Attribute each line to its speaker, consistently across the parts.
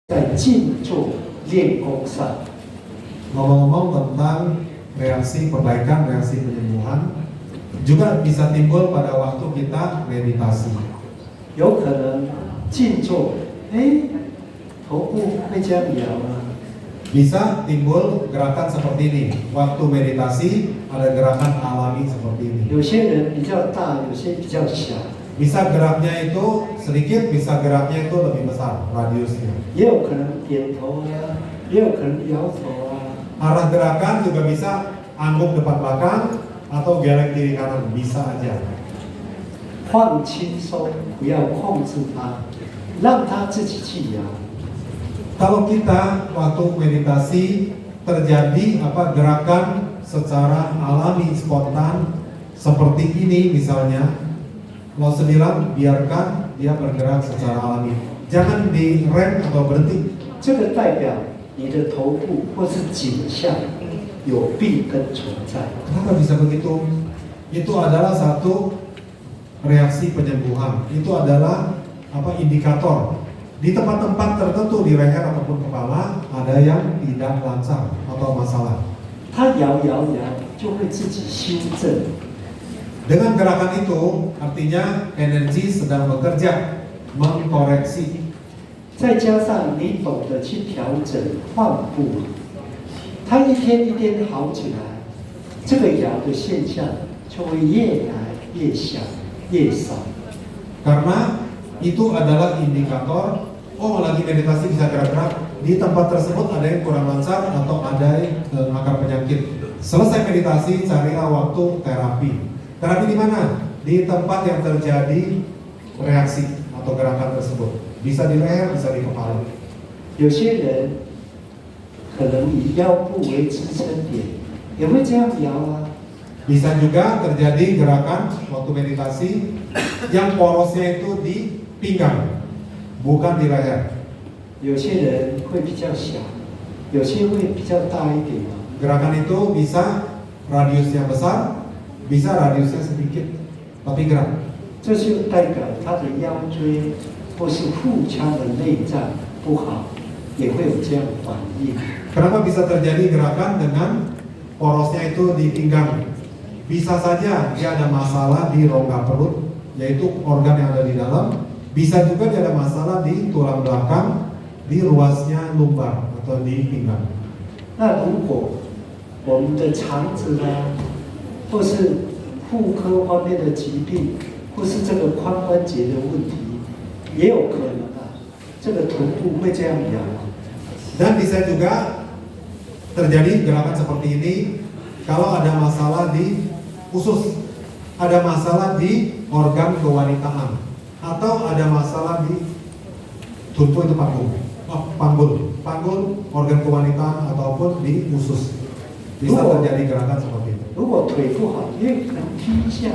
Speaker 1: 在静坐练功上。
Speaker 2: Ngomong-ngomong tentang reaksi perbaikan, reaksi penyembuhan, juga bisa timbul pada waktu kita meditasi.
Speaker 1: 有可能静坐，头部会这样摇啊，
Speaker 2: Bisa timbul gerakan seperti ini. Waktu meditasi ada gerakan alami seperti ini.
Speaker 1: 有些人比较大，有些比较小，
Speaker 2: Bisa geraknya itu sedikit, bisa geraknya itu lebih besar radiusnya.
Speaker 1: 也有可能点头啊，也有可能摇头啊。
Speaker 2: Arah gerakan juga bisa angguk depan belakang atau geleng kiri kanan, bisa aja.
Speaker 1: 放轻松，不要控制它，让它自己去摇。
Speaker 2: Kalau kita waktu meditasi terjadi gerakan secara alami spontan seperti ini misalnya, mau sembilan biarkan dia bergerak secara alami, jangan direm atau berhenti.
Speaker 1: 这个代表你的头部或是颈项有病根存在。
Speaker 2: Kenapa bisa begitu? Itu adalah satu reaksi penyembuhan. Itu adalah indikator. Di tempat-tempat tertentu di leher ataupun kepala ada yang tidak lancar atau masalah.
Speaker 1: 它摇摇摇，就会自己修正。
Speaker 2: Dengan gerakan itu artinya energi sedang bekerja mengkoreksi.
Speaker 1: 再加上你懂得去调整换步，它一天一天好起来，这个摇的现象就会越来越小，越少。
Speaker 2: Karena itu adalah indikator, lagi meditasi bisa gerak-gerak. Di tempat tersebut ada yang kurang lancar atau ada yang akar penyakit. Selesai meditasi, carilah waktu terapi. Terapi di mana? Di tempat yang terjadi reaksi atau gerakan tersebut. Bisa di leher, bisa di kepala.
Speaker 1: 有些人可能以腰部为支撑点，也会这样摇啊。
Speaker 2: Bisa juga terjadi gerakan waktu meditasi yang porosnya itu di pinggang, bukan di leher.
Speaker 1: 有些人会比较小，有些会比较大一点啊。
Speaker 2: Gerakan itu bisa radiusnya besar, bisa radiusnya sedikit, tapi gerak.
Speaker 1: 这就代表他的腰椎或是腹腔的内脏不好，也会有这样的反应。
Speaker 2: Kenapa bisa terjadi gerakan dengan porosnya itu di pinggang? Bisa saja dia ada masalah di rongga perut, yaitu organ yang ada di dalam. Bisa juga dia ada masalah di tulang belakang, di ruasnya lumbar atau di pinggang.
Speaker 1: 那如果我们的肠子啊，或是妇科方面的疾病，或是这个髋关节的问题，也有可能啊，这个臀部会这样摇。
Speaker 2: Dan bisa juga terjadi gerakan seperti ini kalau ada masalah di usus, ada masalah di organ kewanitaan, atau ada masalah di tunpu itu panggul organ kewanitaan ataupun di usus. Bisa terjadi gerakan seperti itu.
Speaker 1: 如果腿不好，也可能踢一下。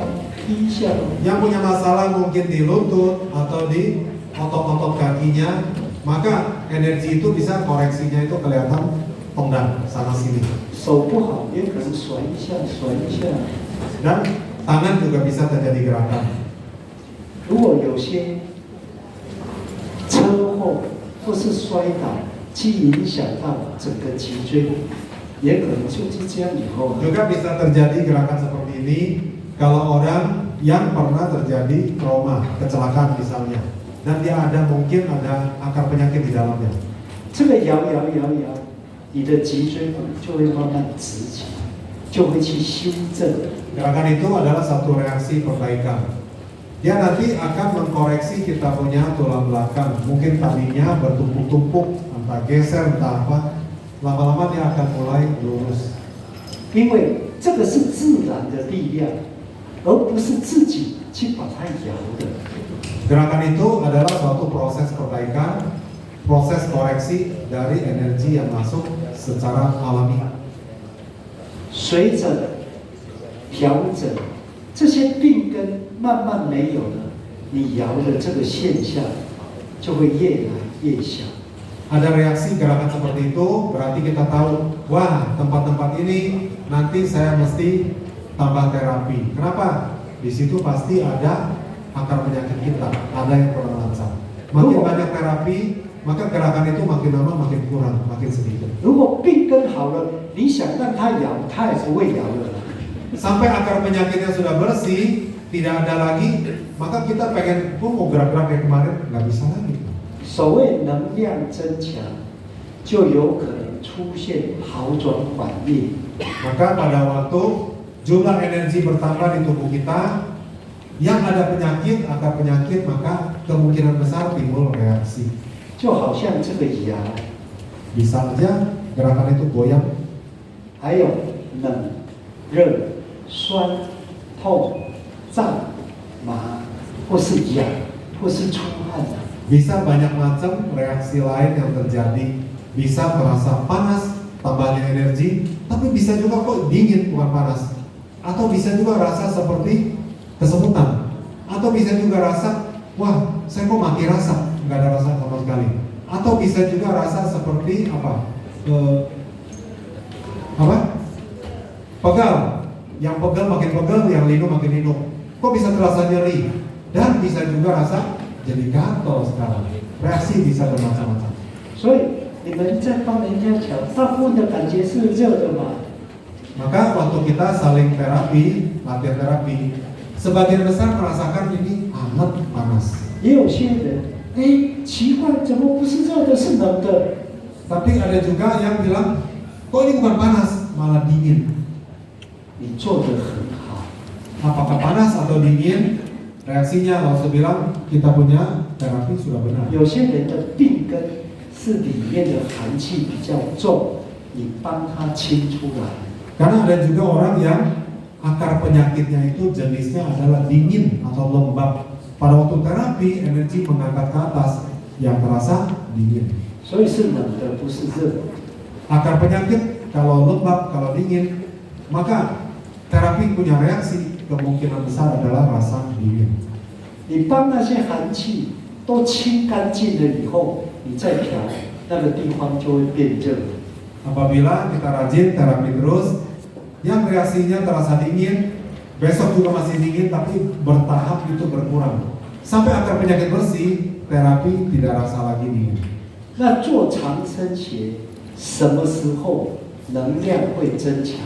Speaker 2: Yang punya masalah mungkin di lutut atau di otot-otot kakinya, maka energi itu bisa koreksinya itu kelihatan tonggang sana sini.
Speaker 1: 手不好，也可能甩一下。
Speaker 2: Dan tangan juga bisa terjadi gerakan.
Speaker 1: 如果有些车祸或是摔倒，去影响到整个脊椎，也可能就是这样以后。
Speaker 2: Juga bisa terjadi gerakan seperti ini kalau orang yang pernah terjadi trauma, kecelakaan misalnya, dan dia mungkin ada akar penyakit di dalamnya.
Speaker 1: 这个摇，你的脊椎骨就会慢慢直起来，就会去修正。
Speaker 2: Gerakan itu adalah satu reaksi perbaikan. Dia nanti akan mengkoreksi kita punya tulang belakang. Mungkin tadinya bertumpuk-tumpuk, entah geser, entah apa. Lama-lama dia akan mulai lurus.
Speaker 1: 因为这个是自然的力量，而不是自己去把它摇的。
Speaker 2: Gerakan itu adalah suatu proses perbaikan, proses koreksi dari energi yang masuk secara alami.
Speaker 1: 随着调整，这些病根慢慢没有了，你摇的这个现象就会越来越小。
Speaker 2: Ada reaksi gerakan seperti itu, berarti kita tahu, wah tempat-tempat ini nanti saya mesti tambah terapi. Kenapa? Di situ pasti ada akar penyakit kita, ada yang kurang lancar. Makin banyak terapi, maka gerakan itu makin lama makin kurang, makin sedikit.
Speaker 1: 如果病根好了，你想让它摇，它也不会摇了。
Speaker 2: Sampai akar penyakitnya sudah bersih, tidak ada lagi, maka kita pengen mau gerak-gerak kayak kemarin nggak bisa lagi.
Speaker 1: 所谓能量增强，就有可能出现好转反应。
Speaker 2: Maka pada waktu jumlah energi bertambah di tubuh kita, yang ada penyakit, akar penyakit, maka kemungkinan besar timbul reaksi.
Speaker 1: 就好像这个牙，
Speaker 2: Bisa aja gerakan itu goyang,
Speaker 1: 还有冷、热、酸、痛、胀、麻，或是痒，或是出汗。
Speaker 2: bisa banyak macam reaksi lain yang terjadi. Bisa terasa panas, tambahnya energi, tapi bisa juga kok dingin bukan panas. Atau bisa juga rasa seperti kesemutan. Atau bisa juga rasa, wah saya kok mati rasa, nggak ada rasa sama sekali. Atau bisa juga rasa seperti apa? Pegal. Yang pegal makin pegal, yang linu makin linu. Kok bisa terasa nyeri? Dan bisa juga rasa jadi gatal sekarang. Reaksi bisa bermacam-macam.
Speaker 1: 所以你们在帮人家调，大部分的感觉是热的嘛。
Speaker 2: Maka waktu kita saling terapi, latihan terapi, sebagian besar merasakan ini hangat panas.
Speaker 1: 也有些人，哎，奇怪，怎么不是热的，是冷的？
Speaker 2: Tapi ada juga yang bilang, kok ini bukan panas, malah dingin.
Speaker 1: 你做得很好，
Speaker 2: Apakah panas atau dingin? Reaksinya langsung bilang kita punya terapi sudah benar.
Speaker 1: 有些人的病根是里面的寒气比较重，你帮他清出来。
Speaker 2: Karena ada juga orang yang akar penyakitnya itu jenisnya adalah dingin atau lembab. Pada waktu terapi energi mengangkat ke atas yang terasa dingin.
Speaker 1: 所以是冷的，不是热。
Speaker 2: Akar penyakit kalau lembab, kalau dingin, maka terapi punya reaksi kemungkinan besar adalah rasa dingin.
Speaker 1: 你帮那些寒气都清干净了以后，你再调，那个地方就会变热。
Speaker 2: Apabila kita rajin terapi terus, yang reaksinya terasa dingin, besok juga masih dingin, tapi bertahap itu berkurang. Sampai akar penyakit bersih, terapi tidak rasa lagi dingin.
Speaker 1: 那做长生鞋，什么时候能量会增强？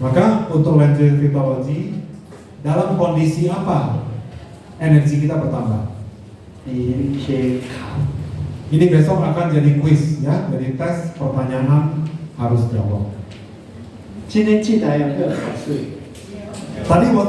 Speaker 2: Maka untuk lanjut fitologi, dalam kondisi apa energi kita bertambah?
Speaker 1: 明天考，
Speaker 2: Ini besok akan jadi quiz ya, jadi tes pertanyaan harus jawab.
Speaker 1: 今天进来有没有考试？
Speaker 2: Tadi waktu